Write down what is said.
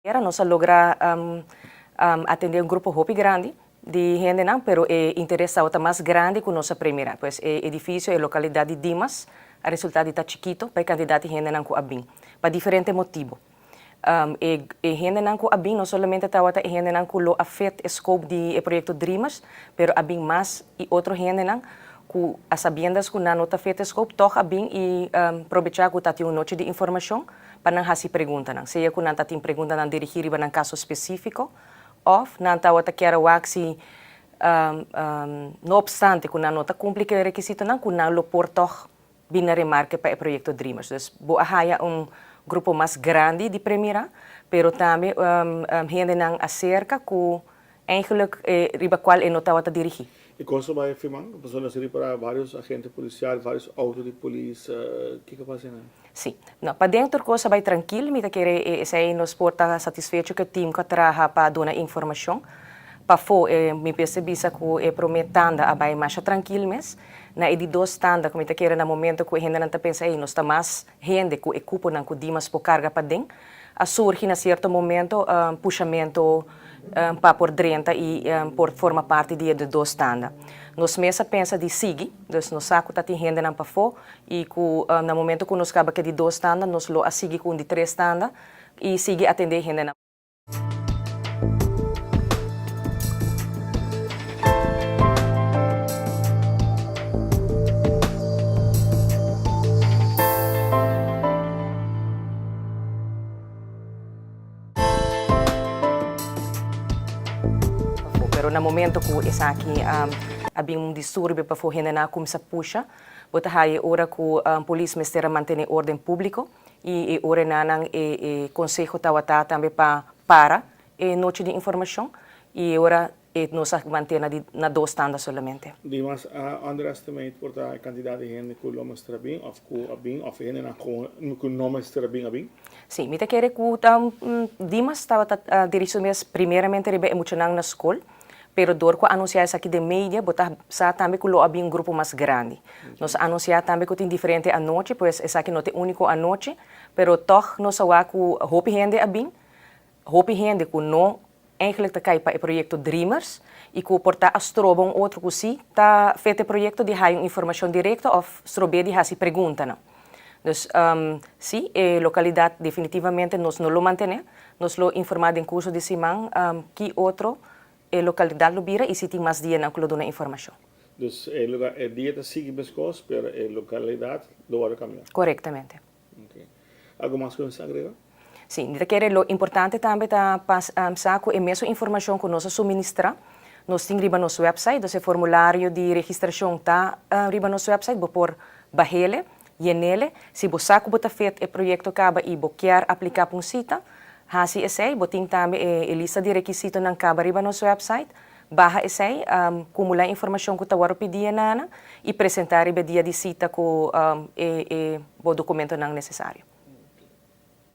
Nos logra atender un grupo hopi grande de gente, pero interesa outra mais grande que nossa primeira. Pois edifício e localidade de DIMAS, a resultado está chiquito, para candidato gente não abim, para diferente motivo. Gente não abim, não somente está gente não que lo afeta o scope de projeto DIMAS, pero abim mais e outro gente não que as sabiendas que não afeta o scope, toch abim e aproveitar que está uma noite de informação para não fazer pergunta, não. Seja que não está tem pergunta não dirigir para um caso específico, of não está outra quer waxi no obstante que não está cumprir aquele requisito não que não lo por toch bina remarque para o projeto DIMAS. Dus boa haya grupo mais grande de primeira, pero também gente não acerca que eigenlijk riba qual não está outra dirigir. E cosa vai afirmar? Pessoas serem para vários agentes policiais, vários autos de polícia, o que passa? Sim, não, para dentro coisa vai tranquilo, me querer sei nos porta satisfeito que o time que trabalha para dar informação, para for me percebi que é prometendo a vai mais tranquilo mesmo, na de dois tanda como querer no momento que a gente não está pensando, nós está mais gente que ocupa não que dimas por carga para dentro, a surge na certo momento puxamento para por dentro e por forma parte de dois tanda. Nós mesa pensa de seguir, dus nós saco tá tem gente não para for e que no momento que nós acaba que de dois tanda, nós lo a seguir com de três tanda e seguir atender gente não. Pero no momento que essa aqui havia distúrbio para for gente na começa puxa, bota aí hora que a polícia mestera manter ordem público e hora na conselho tawata também para noite de informação e hora nós manter na dois tandas solamente. Dimas underestimate por a quantidade de gente que lo mostra bem, of gente na que não mostra bem abim. Sim, me te quer que Dimas estava dirigindo primeiramente ribe emocional na escola. Pero dor ko anunciar isso aqui de mídia, botar sa também que lo habia um grupo mais grande. Nós anunciar também que tem diferente anochi, pois essa aqui não tem único anochi, pero toch nós sawa que hopi gente que não eigenlijk te cai para o projeto DIMAS e que porta astroba outro que sim tá feito projeto de há informação direta ou strobe de há pergunta não. Dus sim, localidade definitivamente nós não lo manter, nós lo informar em curso de semana que outro a localidade lo vira e se tem mais dia não que lo dona informação. Dus o dia está sigue pescoço, pero a localidade lo vai cambiar. Corretamente. Okay. Algo mais que você agrega? Sim, lo importante também tá passar com a mesma informação que nós suministra. Nós temos riba nosso website, o formulário de registração tá riba nosso website, por bahele, yenele, se você saco bota feito o projeto acaba e quer aplicar para cita. Hasi essay, boting também a lista de requisitos ng kabariba no website, baha essay, kumula informação que tawaro pedia nana e apresentar riba dia de cita com o documento não necessário.